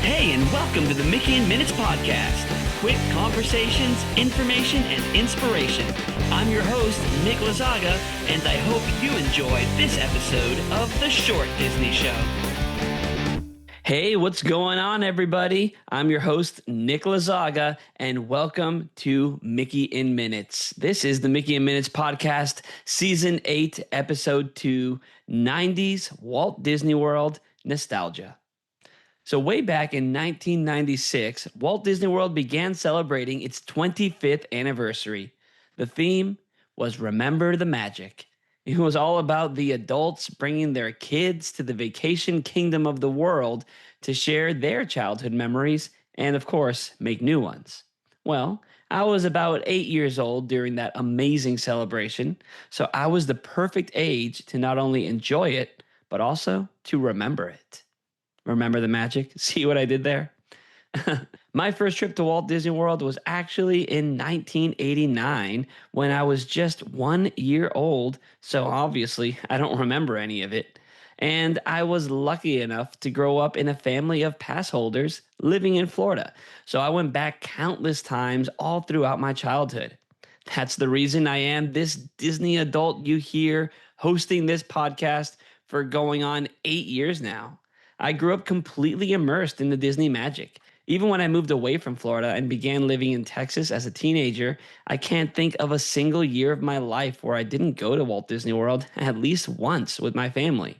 Hey, and welcome to the Mickey in Minutes podcast. Quick conversations, information, and inspiration. I'm your host, Nick Lazaga, and I hope you enjoy this episode of The Short Disney Show. Hey, what's going on, everybody? I'm your host, Nick Lazaga, and welcome to Mickey in Minutes. This is the Mickey in Minutes podcast, Season 8, Episode 2, 90's Walt Disney World Nostalgia. So way back in 1996, Walt Disney World began celebrating its 25th anniversary. The theme was Remember the Magic. It was all about the adults bringing their kids to the vacation kingdom of the world to share their childhood memories and, of course, make new ones. Well, I was about 8 years old during that amazing celebration, so I was the perfect age to not only enjoy it, but also to remember it. Remember the magic? See what I did there? My first trip to Walt Disney World was actually in 1989 when I was just 1 year old, so obviously I don't remember any of it. And I was lucky enough to grow up in a family of pass holders living in Florida, so I went back countless times all throughout my childhood. That's the reason I am this Disney adult you hear hosting this podcast for going on 8 years now. I grew up completely immersed in the Disney magic. Even when I moved away from Florida and began living in Texas as a teenager, I can't think of a single year of my life where I didn't go to Walt Disney World at least once with my family.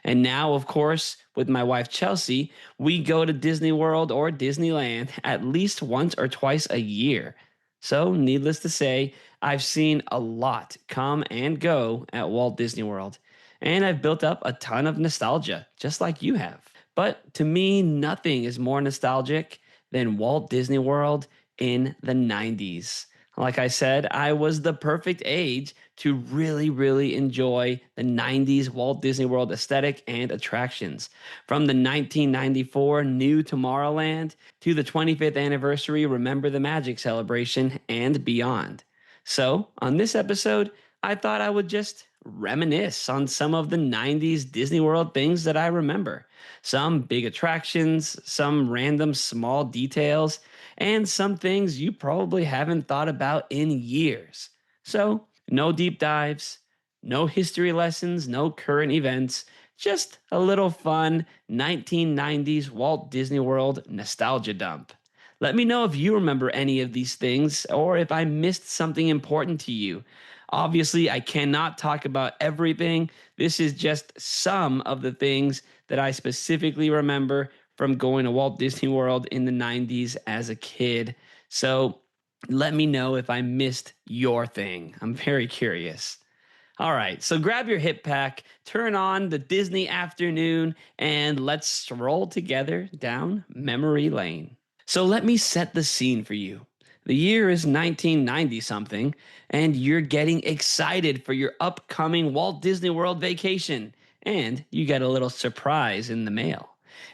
And now, of course, with my wife Chelsea, we go to Disney World or Disneyland at least once or twice a year. So, needless to say, I've seen a lot come and go at Walt Disney World. And I've built up a ton of nostalgia, just like you have. But to me, nothing is more nostalgic than Walt Disney World in the 90's. Like I said, I was the perfect age to really enjoy the 90's Walt Disney World aesthetic and attractions. From the 1994 new Tomorrowland to the 25th anniversary Remember the Magic celebration and beyond. So, on this episode, I thought I would just reminisce on some of the 90's Disney World things that I remember. Some big attractions, some random small details, and some things you probably haven't thought about in years. So, no deep dives, no history lessons, no current events, just a little fun 1990's Walt Disney World nostalgia dump. Let me know if you remember any of these things or if I missed something important to you. Obviously, I cannot talk about everything. This is just some of the things that I specifically remember from going to Walt Disney World in the 90's as a kid. So let me know if I missed your thing. I'm very curious. All right, so grab your hip pack, turn on the Disney afternoon, and let's stroll together down memory lane. So let me set the scene for you. The year is 1990 something, and you're getting excited for your upcoming Walt Disney World vacation, and you get a little surprise in the mail.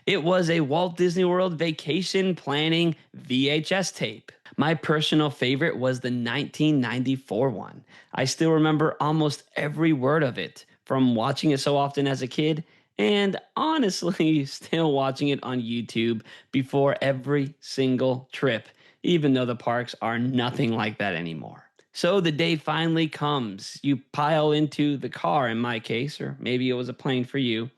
It was a Walt Disney World vacation planning VHS tape. My personal favorite was the 1994 one. I still remember almost every word of it from watching it so often as a kid, and honestly, still watching it on YouTube before every single trip, even though the parks are nothing like that anymore. So the day finally comes. You pile into the car, in my case, or maybe it was a plane for you,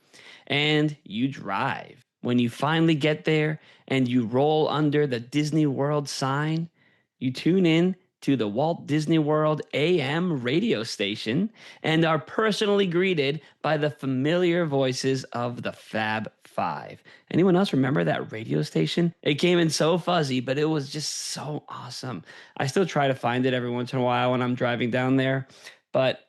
and you drive. When you finally get there and you roll under the Disney World sign, you tune in to the Walt Disney World AM radio station and are personally greeted by the familiar voices of the Fab Five. Anyone else remember that radio station? It came in so fuzzy, but it was just so awesome. I still try to find it every once in a while when I'm driving down there, but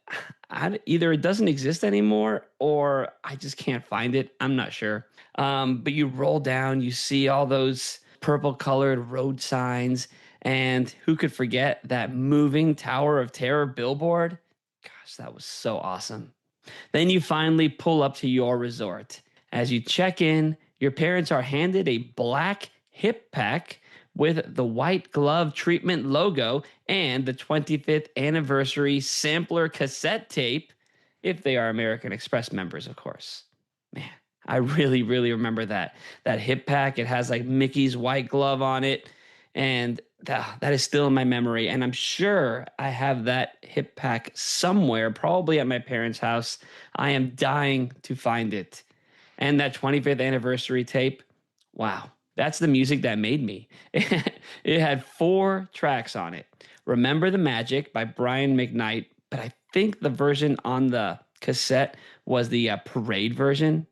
either it doesn't exist anymore or I just can't find it. I'm not sure. But you roll down, you see all those purple colored road signs, and who could forget that moving Tower of Terror billboard? Gosh, that was so awesome. Then you finally pull up to your resort. As you check in, your parents are handed a black hip pack with the white glove treatment logo and the 25th anniversary sampler cassette tape, if they are American Express members, of course. Man, I really, really remember that hip pack. It has like Mickey's white glove on it, and that is still in my memory. And I'm sure I have that hip pack somewhere, probably at my parents' house. I am dying to find it. And that 25th anniversary tape, wow, that's the music that made me. It had 4 tracks on it. Remember the Magic by Brian McKnight, but I think the version on the cassette was the parade version.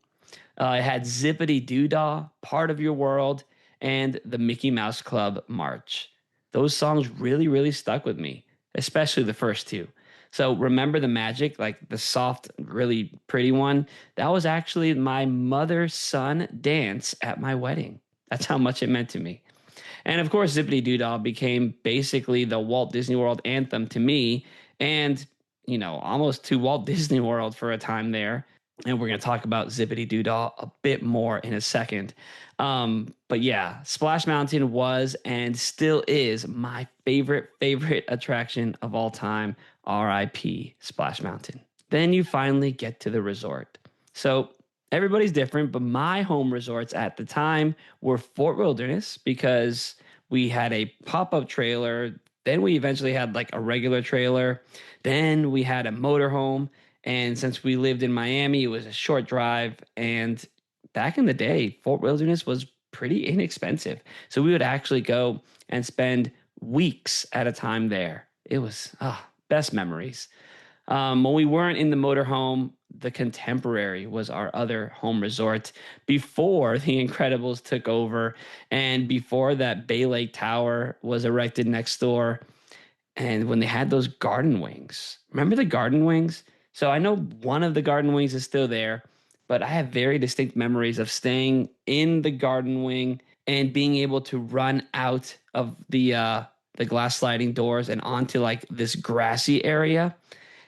It had Zippity Doo Dah, Part of Your World, and the Mickey Mouse Club March. Those songs really, really stuck with me, especially the first two. So remember the Magic, like the soft, really pretty one. That was actually my mother's son dance at my wedding. That's how much it meant to me. And of course, Zippity Doo Dah became basically the Walt Disney World anthem to me, and almost to Walt Disney World for a time there. And we're going to talk about Zippity Doo Dah a bit more in a second. But yeah, Splash Mountain was and still is my favorite attraction of all time. RIP Splash Mountain. Then you finally get to the resort. So everybody's different, but my home resorts at the time were Fort Wilderness because we had a pop-up trailer. Then we eventually had like a regular trailer. Then we had a motorhome. And since we lived in Miami, it was a short drive. And back in the day, Fort Wilderness was pretty inexpensive. So we would actually go and spend weeks at a time there. It was best memories. When we weren't in the motorhome, the Contemporary was our other home resort before the Incredibles took over and before that Bay Lake Tower was erected next door. And when they had those garden wings, remember the garden wings? So I know one of the garden wings is still there, but I have very distinct memories of staying in the garden wing and being able to run out of the glass sliding doors and onto like this grassy area.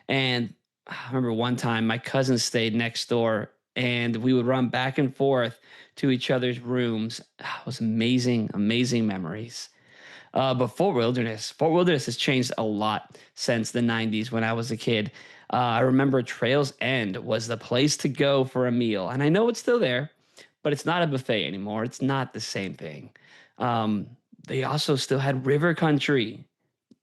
And I remember one time my cousin stayed next door and we would run back and forth to each other's rooms. It was amazing, amazing memories. But Fort Wilderness has changed a lot since the 90s when I was a kid. I remember Trails End was the place to go for a meal. And I know it's still there, but it's not a buffet anymore. It's not the same thing. They also still had River Country.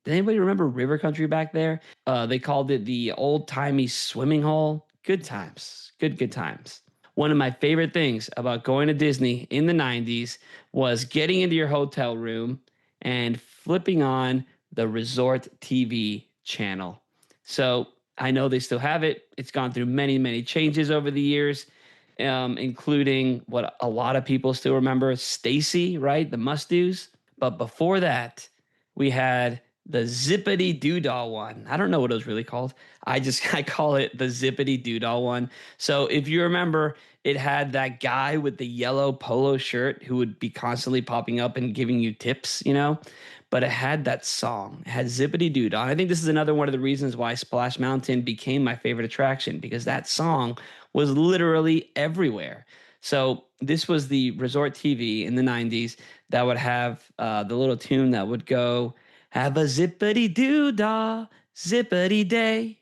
Did anybody remember River Country back there? They called it the old timey swimming hole. Good times. Good times. One of my favorite things about going to Disney in the 90s was getting into your hotel room and flipping on the Resort TV channel. So I know they still have it. It's gone through many, many changes over the years, including what a lot of people still remember, Stacy, right? The must-dos. But before that, we had the Zippity Doo Dah one. I don't know what it was really called. I call it the Zippity Doo Dah one. So if you remember, it had that guy with the yellow polo shirt who would be constantly popping up and giving you tips, But it had that song. It had Zippity Doo Dah. I think this is another one of the reasons why Splash Mountain became my favorite attraction because that song was literally everywhere. So this was the Resort TV in the 90s that would have the little tune that would go, have a zippity doo dah, zippity day.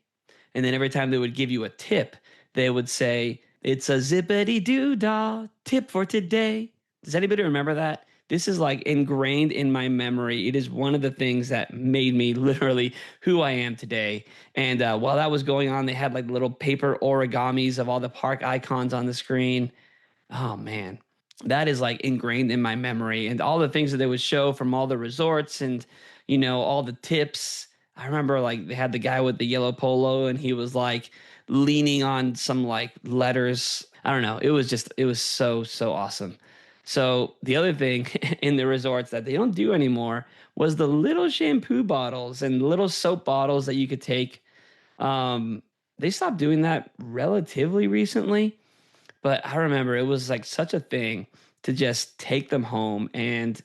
And then every time they would give you a tip, they would say, it's a zippity doo dah tip for today. Does anybody remember that? This is like ingrained in my memory. It is one of the things that made me literally who I am today. And while that was going on, they had like little paper origamis of all the park icons on the screen. Oh man, that is like ingrained in my memory, and all the things that they would show from all the resorts and all the tips. I remember like they had the guy with the yellow polo and he was like leaning on some like letters. I don't know. It was so awesome. So the other thing in the resorts that they don't do anymore was the little shampoo bottles and little soap bottles that you could take. They stopped doing that relatively recently. But I remember it was like such a thing to just take them home. And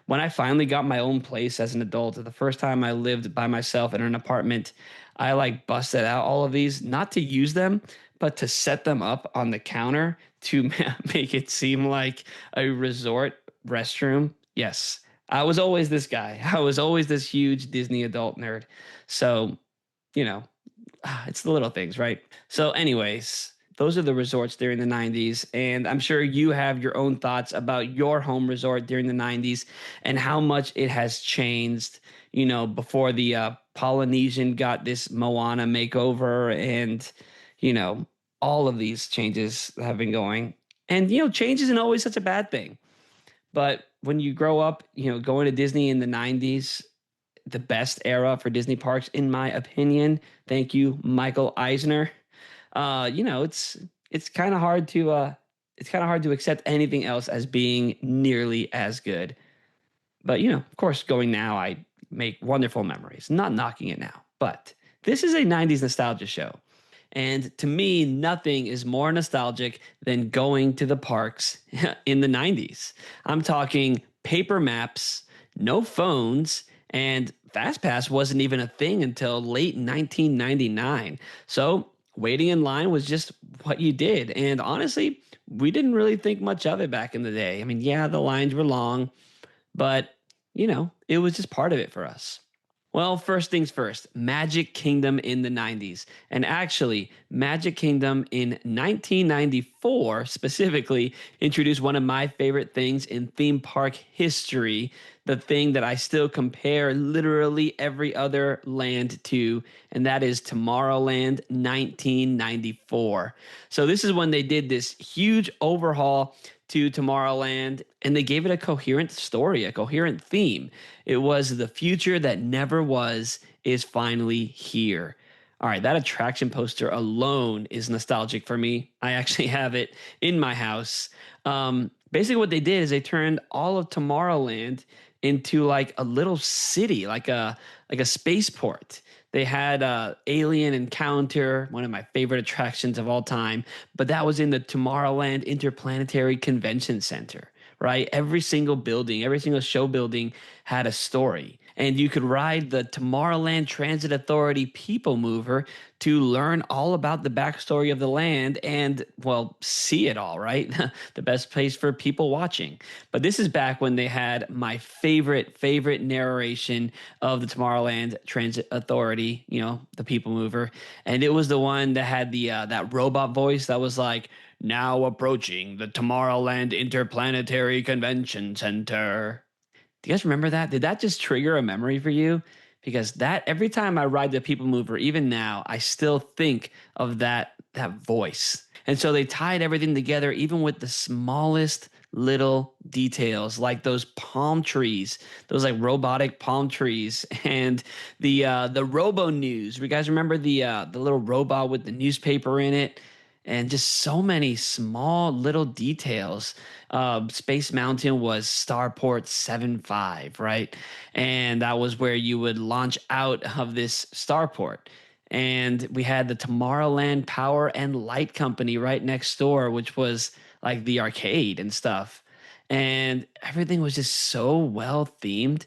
when I finally got my own place as an adult, the first time I lived by myself in an apartment, I like busted out all of these, not to use them, but to set them up on the counter to make it seem like a resort restroom. Yes, I was always this guy. I was always this huge Disney adult nerd. So, it's the little things, right? So anyways, those are the resorts during the 90s. And I'm sure you have your own thoughts about your home resort during the 90s and how much it has changed, before the Polynesian got this Moana makeover and, you know, all of these changes have been going. And, change isn't always such a bad thing. But when you grow up, going to Disney in the 90s, the best era for Disney parks, in my opinion. Thank you, Michael Eisner. It's kind of hard to accept anything else as being nearly as good. But of course, going now, I make wonderful memories. Not knocking it now, but this is a 90s nostalgia show. And to me, nothing is more nostalgic than going to the parks in the 90s. I'm talking paper maps, no phones, and FastPass wasn't even a thing until late 1999. So waiting in line was just what you did. And honestly, we didn't really think much of it back in the day. I mean, yeah, the lines were long, but it was just part of it for us. Well, first things first, Magic Kingdom in the 90s. And actually, Magic Kingdom in 1994 specifically introduced one of my favorite things in theme park history, the thing that I still compare literally every other land to, and that is Tomorrowland 1994. So this is when they did this huge overhaul to Tomorrowland, and they gave it a coherent story, a coherent theme. It was the future that never was is finally here. All right, that attraction poster alone is nostalgic for me. I actually have it in my house. Basically, what they did is they turned all of Tomorrowland into like a little city, like a spaceport. They had Alien Encounter, one of my favorite attractions of all time, but that was in the Tomorrowland Interplanetary Convention Center, right? Every single building, every single show building had a story. And you could ride the Tomorrowland Transit Authority People Mover to learn all about the backstory of the land and, well, see it all, right? The best place for people watching. But this is back when they had my favorite narration of the Tomorrowland Transit Authority, the People Mover. And it was the one that had the that robot voice that was like, now approaching the Tomorrowland Interplanetary Convention Center. Do you guys remember that? Did that just trigger a memory for you? Because that every time I ride the People Mover, even now, I still think of that voice. And so they tied everything together, even with the smallest little details, like those palm trees, those like robotic palm trees, and the Robo News. You guys remember the little robot with the newspaper in it? And just so many small little details. Space Mountain was Starport 75, right? And that was where you would launch out of this starport. And we had the Tomorrowland Power and Light Company right next door, which was like the arcade and stuff. And everything was just so well themed.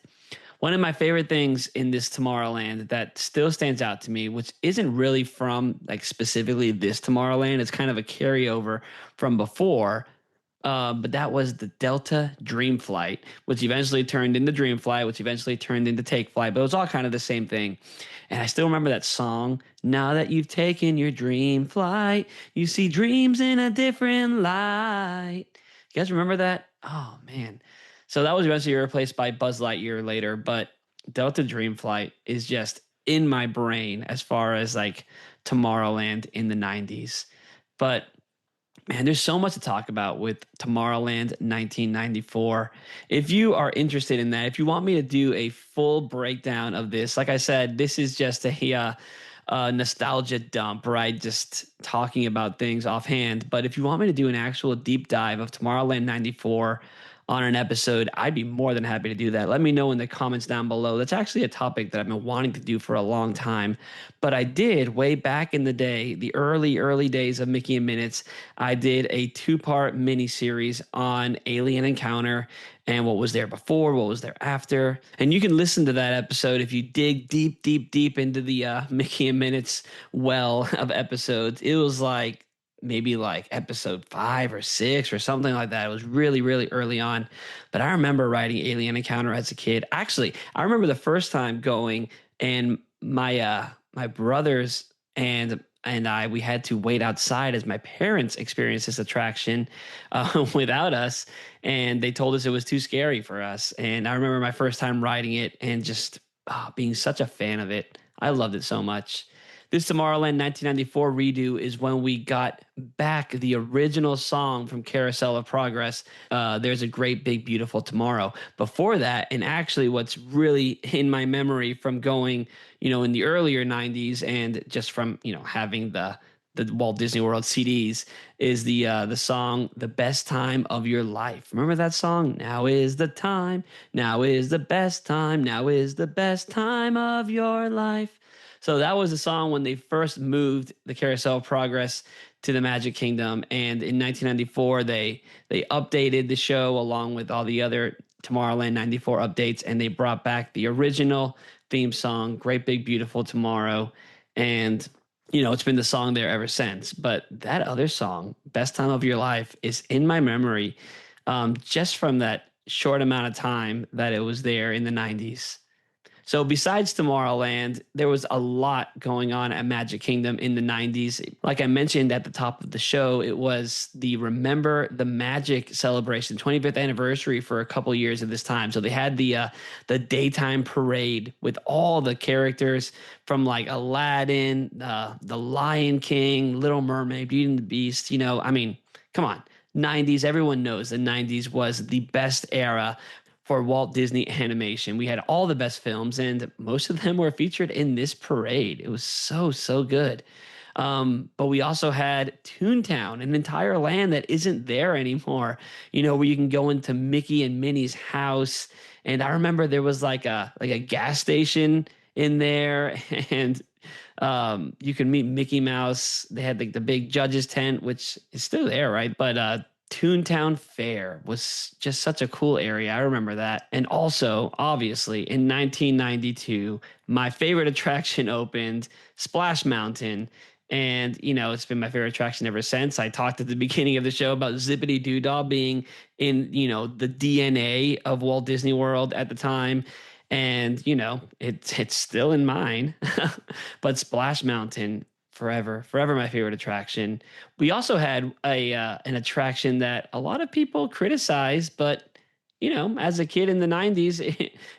One of my favorite things in this Tomorrowland that still stands out to me, which isn't really from like specifically this Tomorrowland, it's kind of a carryover from before. But that was the Delta Dream Flight, which eventually turned into Dream Flight, which eventually turned into Take Flight. But it was all kind of the same thing. And I still remember that song. Now that you've taken your dream flight, you see dreams in a different light. You guys remember that? Oh, man. So that was eventually replaced by Buzz Lightyear later, but Delta Dream Flight is just in my brain as far as like Tomorrowland in the 90s. But man, there's so much to talk about with Tomorrowland 1994. If you are interested in that, if you want me to do a full breakdown of this, like I said, this is just a nostalgia dump, right? Just talking about things offhand. But if you want me to do an actual deep dive of Tomorrowland 94 on an episode, I'd be more than happy to do that. Let me know in the comments down below. That's actually a topic that I've been wanting to do for a long time. But I did way back in the day, the early days of Mickey and Minutes, I did a 2-part mini series on Alien Encounter and what was there before, what was there after. And you can listen to that episode if you dig deep into the Mickey and Minutes well of episodes. It was like maybe like episode 5 or 6 or something like that. It was really early on. But I remember writing Alien Encounter as a kid. Actually, I remember the first time going and my brothers and and we had to wait outside as my parents experienced this attraction without us, and they told us it was too scary for us. And I remember my first time riding it and just being such a fan of it. I loved it so much. This Tomorrowland 1994 redo is when we got back the original song from Carousel of Progress. There's a Great Big Beautiful Tomorrow. Before that, and actually what's really in my memory from going, in the earlier 90s and just from, having the Walt Disney World CDs is the song "The Best Time of Your Life." Remember that song? Now is the time. Now is the best time. Now is the best time of your life. So that was a song when they first moved the Carousel of Progress to the Magic Kingdom, and in 1994 they updated the show along with all the other Tomorrowland 94 updates, and they brought back the original theme song, "Great Big Beautiful Tomorrow," and it's been the song there ever since. But that other song, "Best Time of Your Life," is in my memory, just from that short amount of time that it was there in the 90s. So besides Tomorrowland, there was a lot going on at Magic Kingdom in the 90s. Like I mentioned at the top of the show, it was the Remember the Magic celebration, 25th anniversary for a couple years at this time. So they had the daytime parade with all the characters from like Aladdin, the Lion King, Little Mermaid, Beauty and the Beast. Come on. 90s, everyone knows the 90s was the best era for Walt Disney Animation. We had all the best films, and most of them were featured in this parade. It was so, so good. But we also had Toontown, an entire land that isn't there anymore, where you can go into Mickey and Minnie's house. And I remember there was like a gas station in there, and you can meet Mickey Mouse. They had like the big judges tent, which is still there, right? But Toontown Fair was just such a cool area. I remember that. And also, obviously, in 1992, my favorite attraction opened, Splash Mountain. And, it's been my favorite attraction ever since. I talked at the beginning of the show about Zippity Doo Dah being in, the DNA of Walt Disney World at the time. And, it's still in mine. But Splash Mountain, forever my favorite attraction. We also had an attraction that a lot of people criticize, but as a kid in the 90s,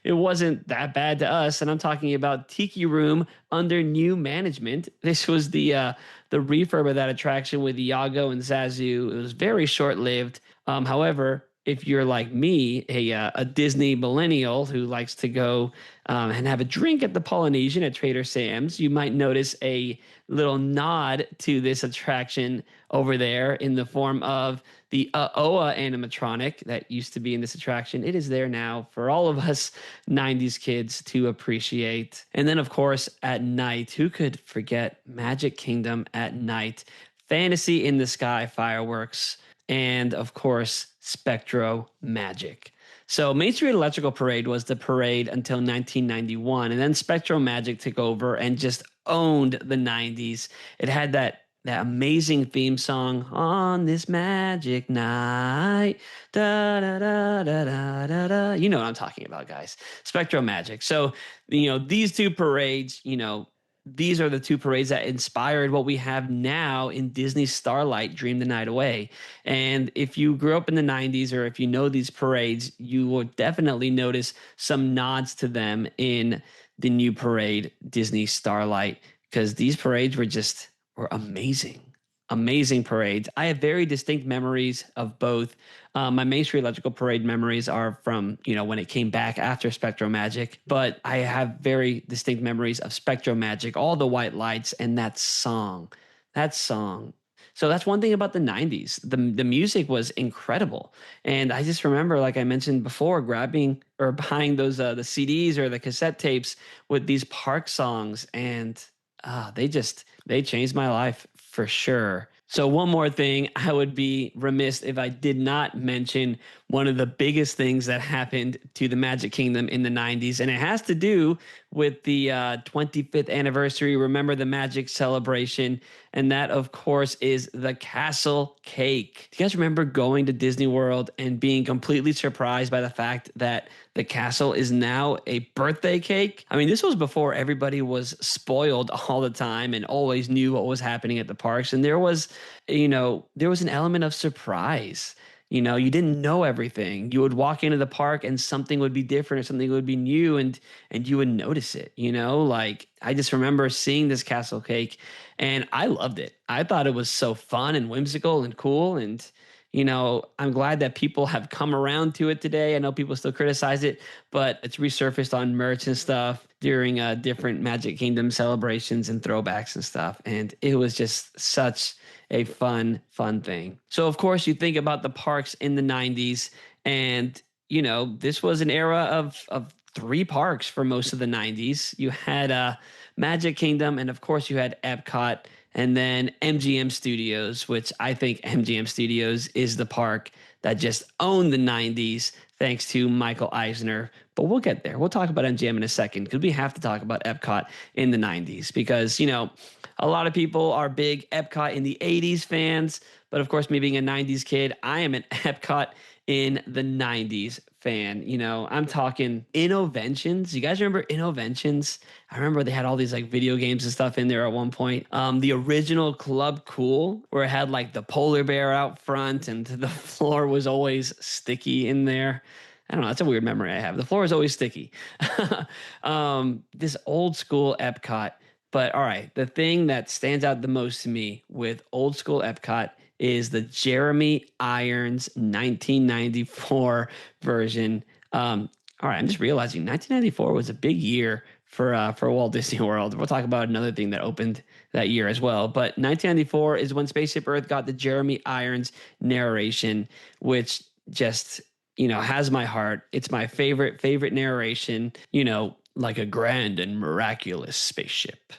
it wasn't that bad to us. And I'm talking about Tiki Room under new management. This was the refurb of that attraction with Iago and Zazu. It was very short-lived. However, if you're like me, a Disney millennial who likes to go and have a drink at the Polynesian at Trader Sam's, you might notice a little nod to this attraction over there in the form of the Oa animatronic that used to be in this attraction. It is there now for all of us 90s kids to appreciate. And then, of course, at night, who could forget Magic Kingdom at night? Fantasy in the Sky fireworks, and of course, Spectro Magic. So Main Street Electrical Parade was the parade until 1991, and then Spectro Magic took over and just owned the 90s. It had that amazing theme song, "On This Magic Night." Da, da, da, da, da, da, da. You know what I'm talking about, guys. Spectro Magic. So, these two parades, these are the two parades that inspired what we have now in Disney Starlight Dream the Night Away. And if you grew up in the 90s or if you know these parades, you will definitely notice some nods to them in the new parade, Disney Starlight, because these parades were amazing. Amazing parades. I have very distinct memories of both. My Main Street Electrical Parade memories are from, when it came back after Spectro Magic, but I have very distinct memories of Spectro Magic, all the white lights, and that song. So that's one thing about the 90s. The music was incredible. And I just remember, like I mentioned before, grabbing or buying those the CDs or the cassette tapes with these park songs, and they changed my life for sure. So one more thing, I would be remiss if I did not mention one of the biggest things that happened to the Magic Kingdom in the 90s, and it has to do with the 25th anniversary Remember the Magic celebration. And that, of course, is the castle cake. Do you guys remember going to Disney World and being completely surprised by the fact that the castle is now a birthday cake? I mean, this was before everybody was spoiled all the time and always knew what was happening at the parks. And there was an element of surprise. You didn't know everything. You would walk into the park and something would be different or something would be new, and you would notice it. Like I just remember seeing this castle cake and I loved it. I thought it was so fun and whimsical and cool. And I'm glad that people have come around to it today. I know people still criticize it, but it's resurfaced on merch and stuff during different Magic Kingdom celebrations and throwbacks and stuff. And it was just such a fun thing. So, of course, you think about the parks in the 90s, and, this was an era of three parks for most of the 90s. You had Magic Kingdom, and of course, you had Epcot, and then MGM Studios, which I think MGM Studios is the park that just owned the 90s thanks to Michael Eisner. But we'll get there. We'll talk about MGM in a second because we have to talk about Epcot in the 90s because, a lot of people are big Epcot in the 80s fans. But of course, me being a 90s kid, I am an Epcot in the 90s fan. I'm talking Innoventions. You guys remember Innoventions? I remember they had all these like video games and stuff in there at one point. The original Club Cool, where it had like the polar bear out front and the floor was always sticky in there. I don't know. That's a weird memory I have. The floor is always sticky. This old school Epcot. But all right, the thing that stands out the most to me with old school Epcot is the Jeremy Irons 1994 version. All right, I'm just realizing 1994 was a big year for Walt Disney World. We'll talk about another thing that opened that year as well. But 1994 is when Spaceship Earth got the Jeremy Irons narration, which just has my heart. It's my favorite narration. Like a grand and miraculous spaceship.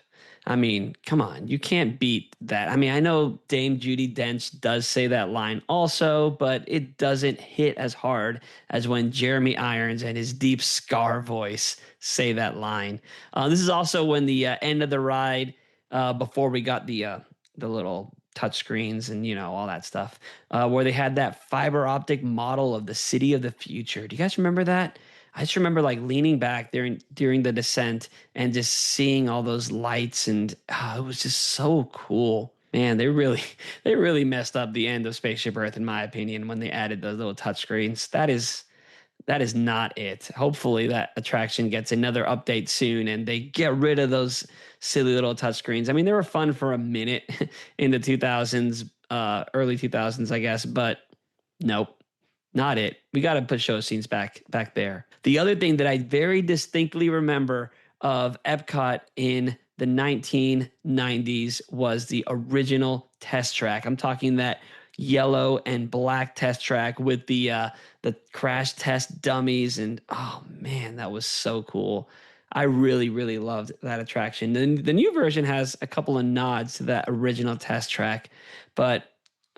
I mean, come on, you can't beat that. I mean, I know Dame Judi Dench does say that line also, but it doesn't hit as hard as when Jeremy Irons and his deep scar voice say that line. This is also when the end of the ride, before we got the little touch screens and all that stuff, where they had that fiber optic model of the city of the future. Do you guys remember that? I just remember like leaning back during the descent and just seeing all those lights, and it was just so cool. Man, they really messed up the end of Spaceship Earth, in my opinion, when they added those little touchscreens. That is not it. Hopefully that attraction gets another update soon and they get rid of those silly little touchscreens. I mean, they were fun for a minute in the 2000s, early 2000s, I guess, but nope. Not it. We got to put show scenes back there. The other thing that I very distinctly remember of Epcot in the 1990s was the original test track. I'm talking that yellow and black test track with the crash test dummies, and oh man, that was so cool. I really loved that attraction. The new version has a couple of nods to that original test track, but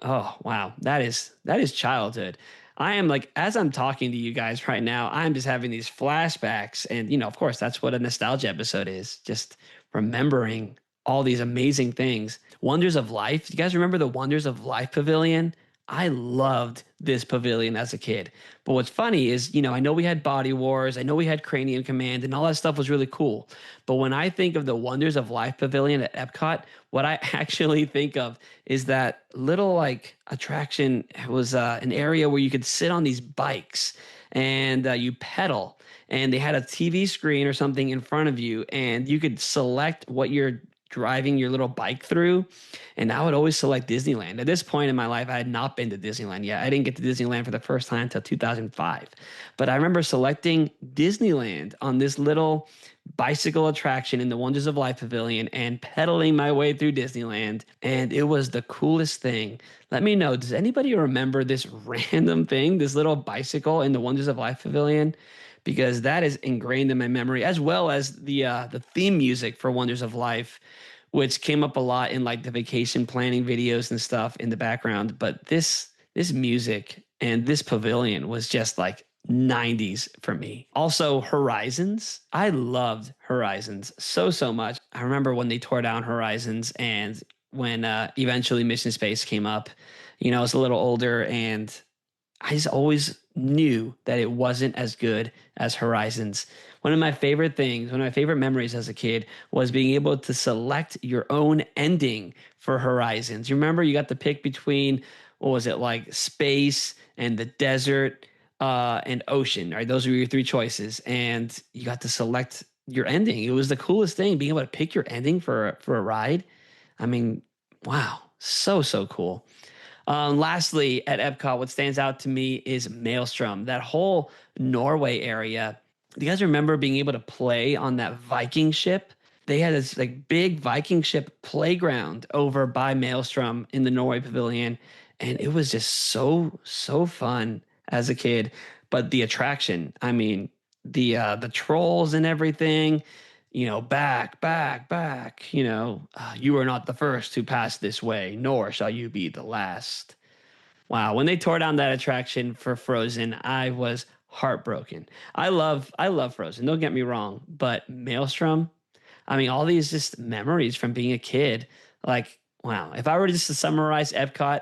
oh wow, that is childhood. I am like, as I'm talking to you guys right now, I'm just having these flashbacks. And, of course, that's what a nostalgia episode is. Just remembering all these amazing things. Wonders of Life. Do you guys remember the Wonders of Life Pavilion? I loved this pavilion as a kid. But what's funny is, I know we had Body Wars, I know we had Cranium Command, and all that stuff was really cool. But when I think of the Wonders of Life Pavilion at Epcot, what I actually think of is that little like attraction. It was an area where you could sit on these bikes and you pedal, and they had a TV screen or something in front of you, and you could select what you're driving your little bike through. And I would always select Disneyland. At this point in my life, I had not been to Disneyland yet. I didn't get to Disneyland for the first time until 2005. But I remember selecting Disneyland on this little bicycle attraction in the Wonders of Life Pavilion and pedaling my way through Disneyland. And it was the coolest thing. Let me know, does anybody remember this random thing, this little bicycle in the Wonders of Life Pavilion? Because that is ingrained in my memory, as well as the theme music for Wonders of Life, which came up a lot in like the vacation planning videos and stuff in the background. But this music and this pavilion was just like 90s for me. Also, Horizons. I loved Horizons so much. I remember when they tore down Horizons and when eventually Mission Space came up, I was a little older and I just always knew that it wasn't as good as Horizons. One of my favorite memories as a kid was being able to select your own ending for Horizons. You remember you got to pick between, what was it, like space and the desert and ocean, right? Those were your three choices. And you got to select your ending. It was the coolest thing, being able to pick your ending for a ride. I mean, wow, so cool. Lastly, at Epcot, what stands out to me is Maelstrom, that whole Norway area. Do you guys remember being able to play on that Viking ship? They had this like big Viking ship playground over by Maelstrom in the Norway Pavilion, and it was just so fun as a kid. But the attraction, I mean, the trolls and everything, back, you are not the first to pass this way, nor shall you be the last. Wow, when they tore down that attraction for Frozen, I was heartbroken. I love Frozen, don't get me wrong, but Maelstrom, I mean, all these just memories from being a kid. Like, wow, if I were just to summarize Epcot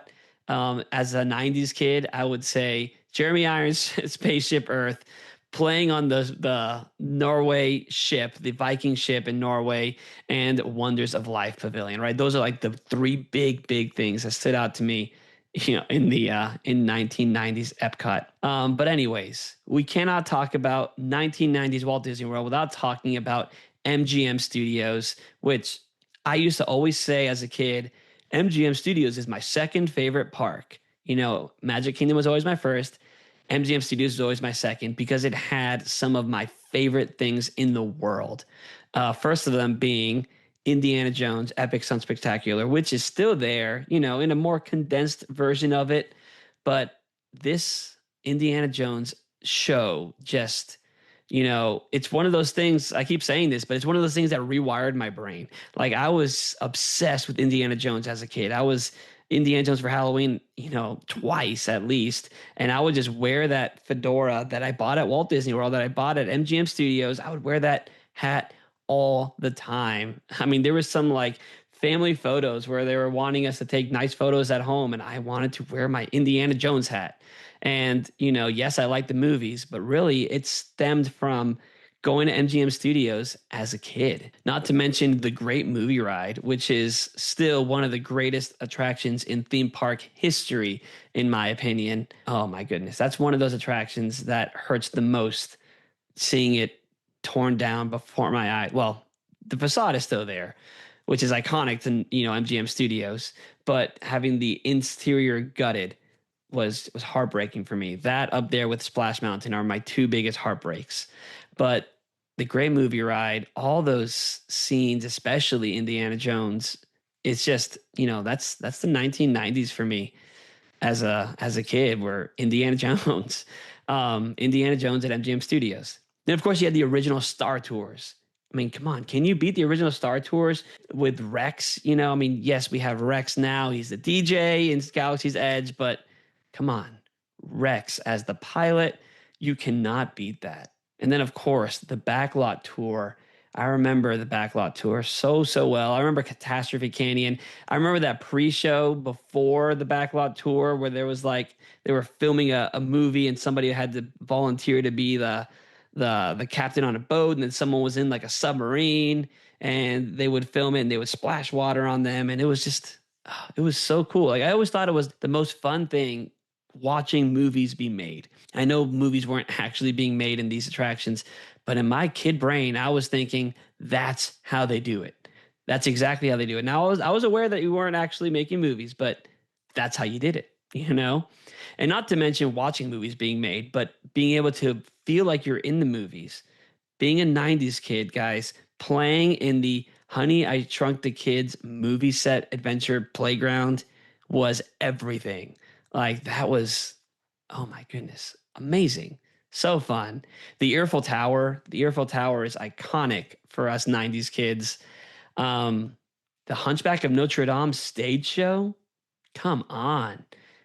as a 90s kid, I would say Jeremy Irons' Spaceship Earth, playing on the Norway ship, the Viking ship in Norway, and Wonders of Life Pavilion, right? Those are like the three big things that stood out to me, in the in 1990s Epcot. But anyways, we cannot talk about 1990s Walt Disney World without talking about MGM Studios, which I used to always say as a kid, MGM Studios is my second favorite park. Magic Kingdom was always my first. MGM Studios was always my second because it had some of my favorite things in the world. First of them being Indiana Jones Epic Sun Spectacular, which is still there, in a more condensed version of it. But this Indiana Jones show just, it's one of those things. I keep saying this, but it's one of those things that rewired my brain. Like, I was obsessed with Indiana Jones as a kid. I was Indiana Jones for Halloween, twice at least. And I would just wear that fedora that I bought at Walt Disney World, that I bought at MGM Studios. I would wear that hat all the time. I mean, there was some like family photos where they were wanting us to take nice photos at home, and I wanted to wear my Indiana Jones hat. And, yes, I like the movies, but really it stemmed from going to MGM Studios as a kid. Not to mention the Great Movie Ride, which is still one of the greatest attractions in theme park history, in my opinion. Oh my goodness. That's one of those attractions that hurts the most, seeing it torn down before my eye. Well, the facade is still there, which is iconic to, MGM Studios, but having the interior gutted was heartbreaking for me. That up there with Splash Mountain are my two biggest heartbreaks. But the Great Movie Ride, all those scenes, especially Indiana Jones, it's just, that's the 1990s for me as a kid, were Indiana Jones, Indiana Jones at MGM Studios. Then of course you had the original Star Tours. I mean, come on, can you beat the original Star Tours with Rex? I mean, yes, we have Rex now. He's the DJ in Galaxy's Edge, but come on, Rex as the pilot, you cannot beat that. And then of course the Backlot Tour. I remember the Backlot Tour so well. I remember Catastrophe Canyon. I remember that pre-show before the Backlot Tour where there was like they were filming a movie and somebody had to volunteer to be the captain on a boat, and then someone was in like a submarine and they would film it and they would splash water on them, and it was just it was so cool. Like, I always thought it was the most fun thing, watching movies be made. I know movies weren't actually being made in these attractions, but in my kid brain, I was thinking that's how they do it. That's exactly how they do it. Now, I was aware that you weren't actually making movies, but that's how you did it. And not to mention watching movies being made, but being able to feel like you're in the movies. Being a 90s kid, guys, playing in the Honey, I Shrunk the Kids movie set adventure playground was everything. Like, that was, oh my goodness, amazing. So fun. The Eiffel Tower is iconic for us 90s kids. The Hunchback of Notre Dame stage show, come on.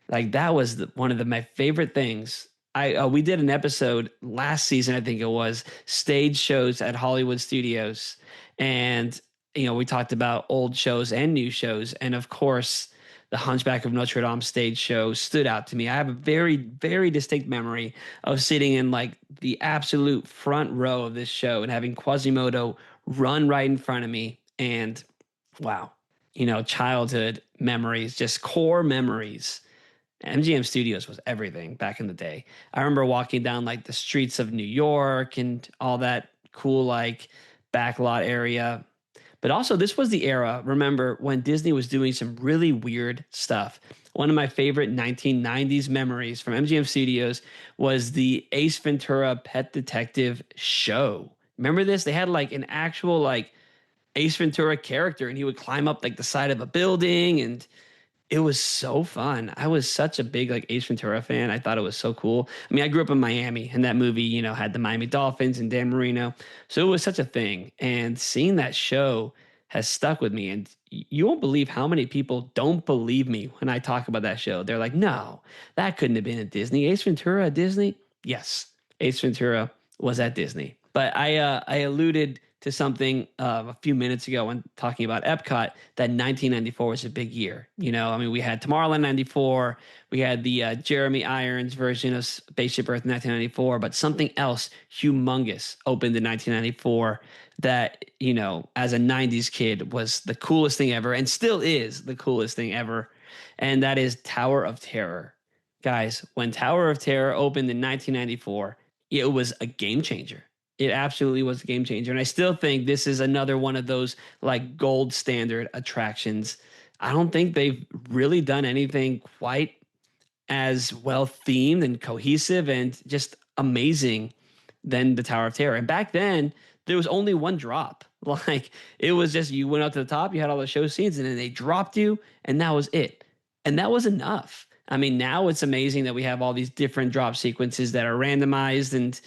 Like, that was one of my favorite things I we did an episode last season, I think it was, stage shows at Hollywood Studios, and we talked about old shows and new shows, and of course, the Hunchback of Notre Dame stage show stood out to me. I have a very, very distinct memory of sitting in like the absolute front row of this show and having Quasimodo run right in front of me, and wow, childhood memories, just core memories. MGM Studios was everything back in the day. I remember walking down like the streets of New York and all that cool like backlot area. But also, this was the era, remember, when Disney was doing some really weird stuff. One of my favorite 1990s memories from MGM Studios was the Ace Ventura Pet Detective show. Remember this? They had like an actual like Ace Ventura character, and he would climb up like the side of a building, and it was so fun. I was such a big like Ace Ventura fan. I thought it was so cool. I mean, I grew up in Miami, and that movie, had the Miami Dolphins and Dan Marino. So it was such a thing. And seeing that show has stuck with me. And you won't believe how many people don't believe me when I talk about that show. They're like, no, that couldn't have been at Disney. Ace Ventura at Disney? Yes, Ace Ventura was at Disney. But I alluded to something a few minutes ago when talking about Epcot, that 1994 was a big year. I mean, we had Tomorrowland 94, we had the Jeremy Irons version of Spaceship Earth in 1994, but something else humongous opened in 1994 that, as a 90s kid was the coolest thing ever and still is the coolest thing ever. And that is Tower of Terror. Guys, when Tower of Terror opened in 1994, it was a game changer. It absolutely was a game changer. And I still think this is another one of those like gold standard attractions. I don't think they've really done anything quite as well themed and cohesive and just amazing than the Tower of Terror. And back then, there was only one drop. Like it was just you went up to the top, you had all the show scenes, and then they dropped you, and that was it. And that was enough. I mean, now it's amazing that we have all these different drop sequences that are randomized and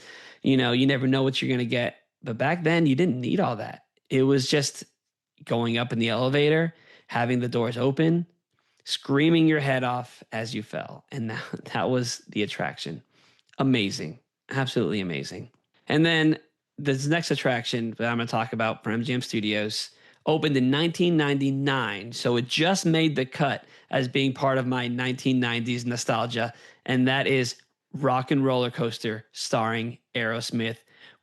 you never know what you're going to get. But back then, you didn't need all that. It was just going up in the elevator, having the doors open, screaming your head off as you fell. And that was the attraction. Amazing. Absolutely amazing. And then this next attraction that I'm going to talk about from MGM Studios opened in 1999. So it just made the cut as being part of my 1990s nostalgia. And that is Rock and Roller Coaster starring Aerosmith,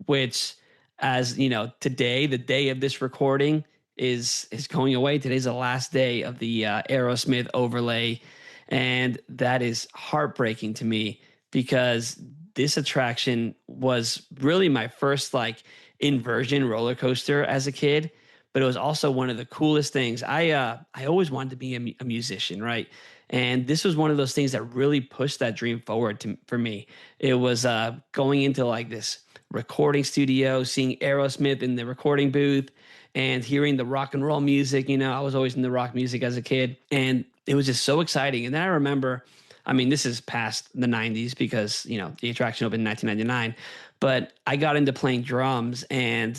which, as today, the day of this recording is going away. Today's the last day of the Aerosmith overlay, and that is heartbreaking to me because this attraction was really my first like inversion roller coaster as a kid, but it was also one of the coolest things. I always wanted to be a musician, right? And this was one of those things that really pushed that dream forward for me. It was going into like this recording studio, seeing Aerosmith in the recording booth and hearing the rock and roll music. I was always into rock music as a kid, and it was just so exciting. And then I remember, I mean, this is past the 90s because, the attraction opened in 1999, but I got into playing drums and,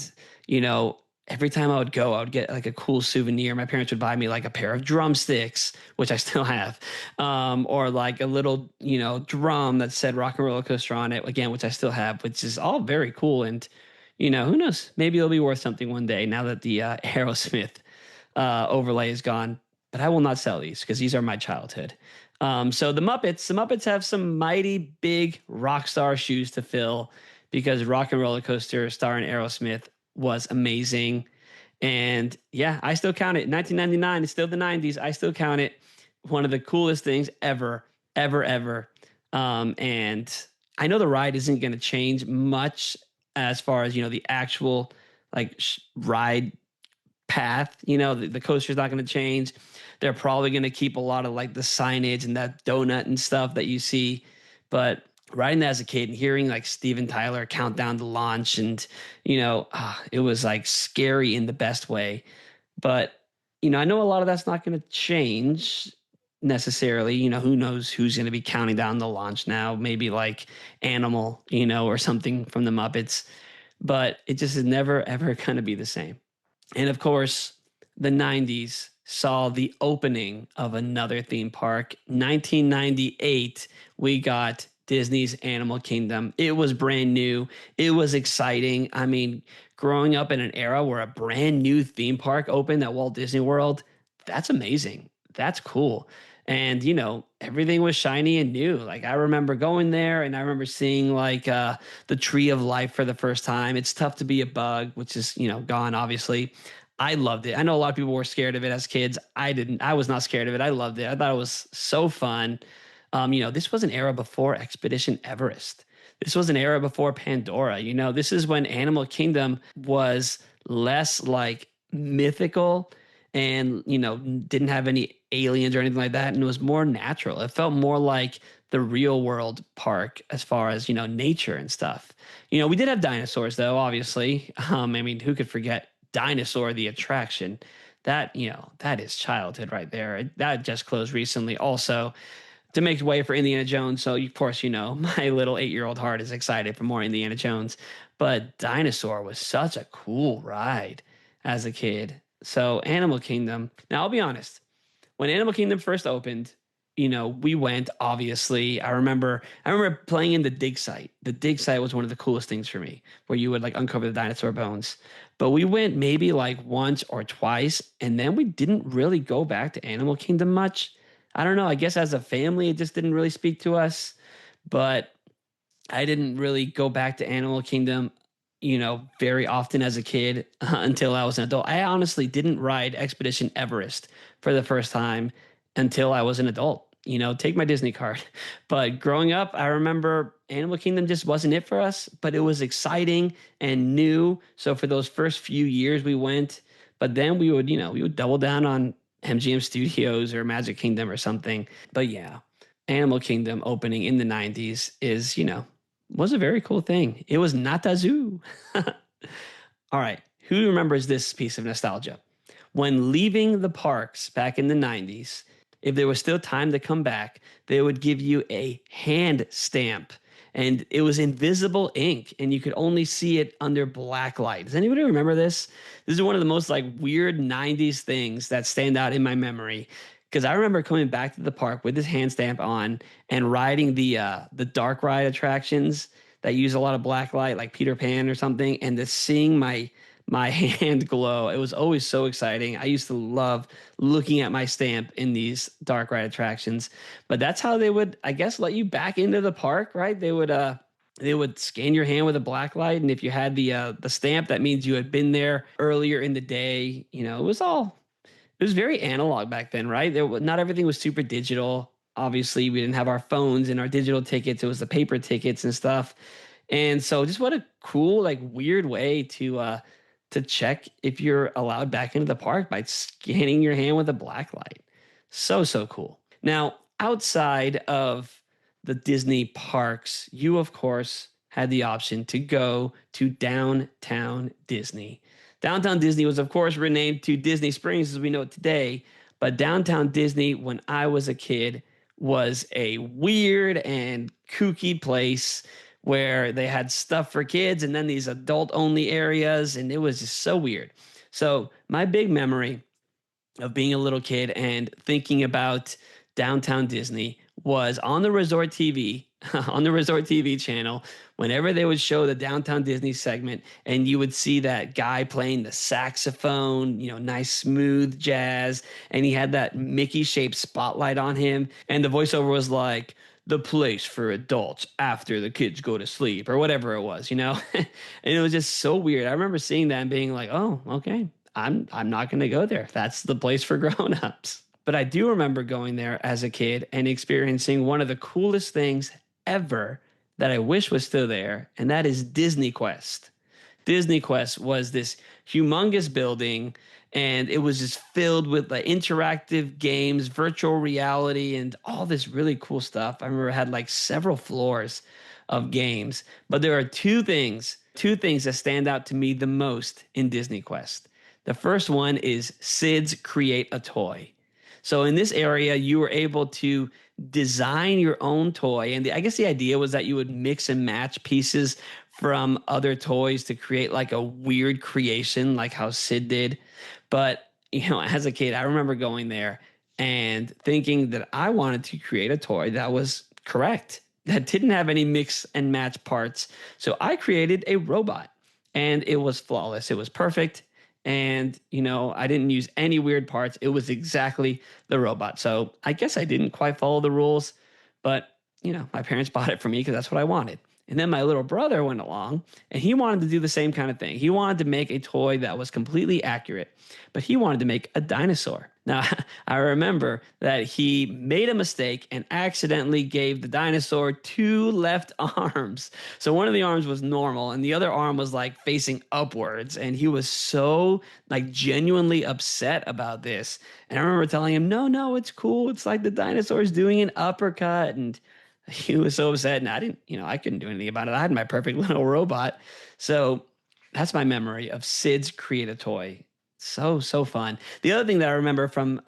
every time I would go, I would get like a cool souvenir. My parents would buy me like a pair of drumsticks, which I still have, or like a little, drum that said Rock and Roller Coaster on it, again, which I still have, which is all very cool. And, who knows? Maybe it'll be worth something one day now that the Aerosmith overlay is gone. But I will not sell these because these are my childhood. So the Muppets have some mighty big rock star shoes to fill because Rock and Roller Coaster starring Aerosmith was amazing. And yeah, I still count it. 1999 is still the 90s. I still count it one of the coolest things ever, ever, ever. And I know the ride isn't going to change much as far as, the actual like ride path. The coaster's not going to change. They're probably going to keep a lot of like the signage and that donut and stuff that you see. But riding that as a kid and hearing like Steven Tyler count down the launch and, it was like scary in the best way. But, I know a lot of that's not going to change necessarily. Who knows who's going to be counting down the launch now? Maybe like Animal, or something from the Muppets. But it just is never, ever going to be the same. And of course, the 90s saw the opening of another theme park. 1998, we got Disney's Animal Kingdom. It was brand new. It was exciting. I mean, growing up in an era where a brand new theme park opened at Walt Disney World, that's amazing. That's cool. And, everything was shiny and new. Like I remember going there and I remember seeing like the tree of life for the first time. It's tough to be a bug, which is, gone obviously. I loved it. I know a lot of people were scared of it as kids. I didn't. I was not scared of it. I loved it. I thought it was so fun. This was an era before Expedition Everest. This was an era before Pandora. This is when Animal Kingdom was less like mythical and, didn't have any aliens or anything like that. And it was more natural. It felt more like the real world park as far as, nature and stuff. We did have dinosaurs though, obviously. I mean, who could forget Dinosaur, the attraction? That is childhood right there. That just closed recently also to make way for Indiana Jones. So, of course, my little 8-year-old heart is excited for more Indiana Jones. But Dinosaur was such a cool ride as a kid. So, Animal Kingdom. Now, I'll be honest. When Animal Kingdom first opened, we went, obviously. I remember playing in the dig site. The dig site was one of the coolest things for me, where you would like uncover the dinosaur bones. But we went maybe like once or twice, and then we didn't really go back to Animal Kingdom much. I don't know. I guess as a family, it just didn't really speak to us. But I didn't really go back to Animal Kingdom, very often as a kid until I was an adult. I honestly didn't ride Expedition Everest for the first time until I was an adult. Take my Disney card. But growing up, I remember Animal Kingdom just wasn't it for us, but it was exciting and new. So for those first few years we went, but then we would double down on MGM Studios or Magic Kingdom or something. But yeah, Animal Kingdom opening in the 90s is, was a very cool thing. It was not a zoo. All right. Who remembers this piece of nostalgia? When leaving the parks back in the 90s, if there was still time to come back, they would give you a hand stamp. And it was invisible ink, and you could only see it under black light. Does anybody remember this? This is one of the most like weird 90s things that stand out in my memory. Because I remember coming back to the park with this hand stamp on and riding the dark ride attractions that use a lot of black light, like Peter Pan or something, and just seeing my hand glow. It was always so exciting. I used to love looking at my stamp in these dark ride attractions. But that's how they would, I guess, let you back into the park, right? They would scan your hand with a black light, and if you had the stamp, that means you had been there earlier in the day. It was very analog back then, right? Not everything was super digital. Obviously, we didn't have our phones and our digital tickets. It was the paper tickets and stuff. And so just what a cool, like weird way to check if you're allowed back into the park by scanning your hand with a black light. So, so cool. Now, outside of the Disney parks, you, of course, had the option to go to Downtown Disney. Downtown Disney was, of course, renamed to Disney Springs as we know it today. But Downtown Disney, when I was a kid, was a weird and kooky place where they had stuff for kids and then these adult only areas. And it was just so weird. So my big memory of being a little kid and thinking about Downtown Disney was on the Resort TV, on the Resort TV channel, whenever they would show the Downtown Disney segment and you would see that guy playing the saxophone, nice smooth jazz, and he had that Mickey shaped spotlight on him. And the voiceover was like, the place for adults after the kids go to sleep or whatever it was, and it was just so weird. I remember seeing that and being like, oh, okay, I'm not going to go there. That's the place for grown-ups. But I do remember going there as a kid and experiencing one of the coolest things ever that I wish was still there, and that is Disney Quest. Disney Quest was this humongous building, and it was just filled with like interactive games, virtual reality, and all this really cool stuff. I remember it had like several floors of games, but there are two things that stand out to me the most in Disney Quest. The first one is Sid's Create a Toy. So in this area, you were able to design your own toy. And I guess the idea was that you would mix and match pieces from other toys to create like a weird creation, like how Sid did. But, as a kid, I remember going there and thinking that I wanted to create a toy that was correct, that didn't have any mix and match parts. So I created a robot, and it was flawless. It was perfect. And, I didn't use any weird parts. It was exactly the robot. So I guess I didn't quite follow the rules, but, my parents bought it for me because that's what I wanted. And then my little brother went along and he wanted to do the same kind of thing. He wanted to make a toy that was completely accurate, but he wanted to make a dinosaur. Now, I remember that he made a mistake and accidentally gave the dinosaur 2 left arms. So one of the arms was normal and the other arm was like facing upwards. And he was so like genuinely upset about this. And I remember telling him, no, it's cool. It's like the dinosaur's doing an uppercut. And he was so upset, and I couldn't do anything about it. I had my perfect little robot. So that's my memory of Sid's Create a Toy. So fun. The other thing that I remember from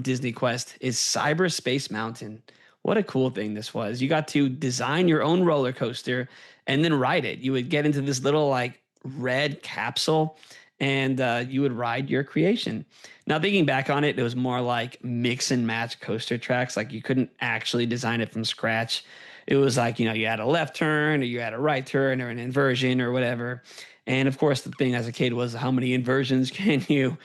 Disney Quest is Cyberspace Mountain. What a cool thing this was. You got to design your own roller coaster and then ride it. You would get into this little like red capsule and you would ride your creation. Now, thinking back on it, it was more like mix and match coaster tracks. Like you couldn't actually design it from scratch. It was like, you had a left turn or you had a right turn or an inversion or whatever. And of course, the thing as a kid was how many inversions can you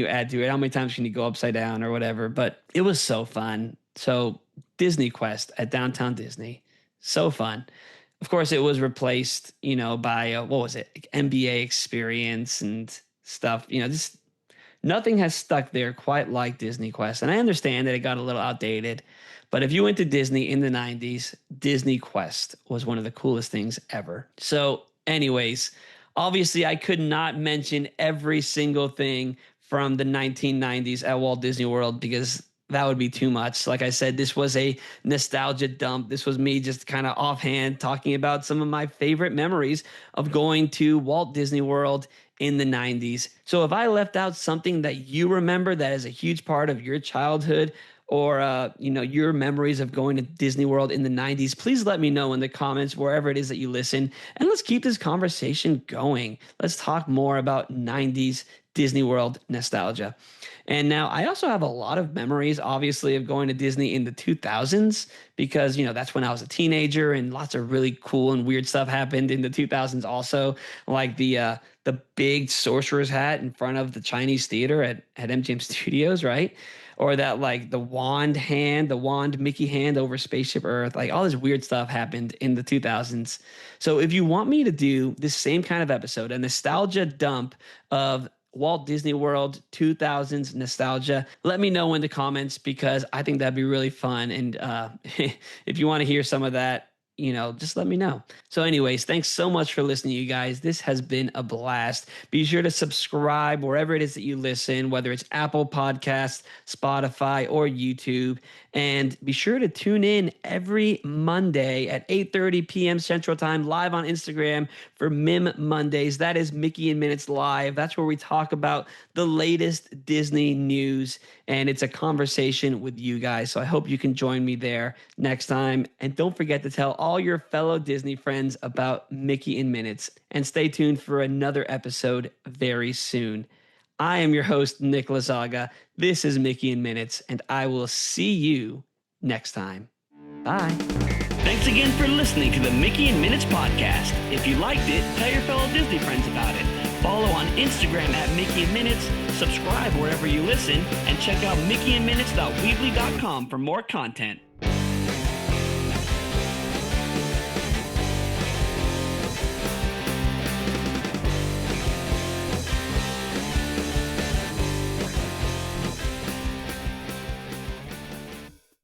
add to it? How many times can you go upside down or whatever? But it was so fun. So Disney Quest at Downtown Disney, so fun. Of course, it was replaced, by what was it, like NBA Experience and stuff. Just nothing has stuck there quite like Disney Quest. And I understand that it got a little outdated, but if you went to Disney in the 90s, Disney Quest was one of the coolest things ever. So anyways, obviously I could not mention every single thing from the 1990s at Walt Disney World because that would be too much. Like I said, this was a nostalgia dump. This was me just kind of offhand talking about some of my favorite memories of going to Walt Disney World in the 90s. So if I left out something that you remember that is a huge part of your childhood or, your memories of going to Disney World in the 90s, please let me know in the comments, wherever it is that you listen. And let's keep this conversation going. Let's talk more about 90s Disney World nostalgia. And now I also have a lot of memories, obviously, of going to Disney in the 2000s because, that's when I was a teenager and lots of really cool and weird stuff happened in the 2000s also, like the big sorcerer's hat in front of the Chinese theater at MGM Studios, right? Or that like the wand Mickey hand over Spaceship Earth, like all this weird stuff happened in the 2000s. So if you want me to do this same kind of episode, a nostalgia dump of Walt Disney World 2000s nostalgia, let me know in the comments because I think that'd be really fun. And if you want to hear some of that, just let me know. So anyways, thanks so much for listening, you guys. This has been a blast. Be sure to subscribe wherever it is that you listen, whether it's Apple Podcasts, Spotify, or YouTube. And be sure to tune in every Monday at 8:30 p.m. Central Time live on Instagram for MIM Mondays. That is Mickey in Minutes Live. That's where we talk about the latest Disney news. And it's a conversation with you guys. So I hope you can join me there next time. And don't forget to tell all your fellow Disney friends about Mickey in Minutes. And stay tuned for another episode very soon. I am your host, Nick Lazaga. This is Mickey in Minutes, and I will see you next time. Bye. Thanks again for listening to the Mickey in Minutes podcast. If you liked it, tell your fellow Disney friends about it. Follow on Instagram at Mickey in Minutes, subscribe wherever you listen, and check out mickeyinminutes.weebly.com for more content.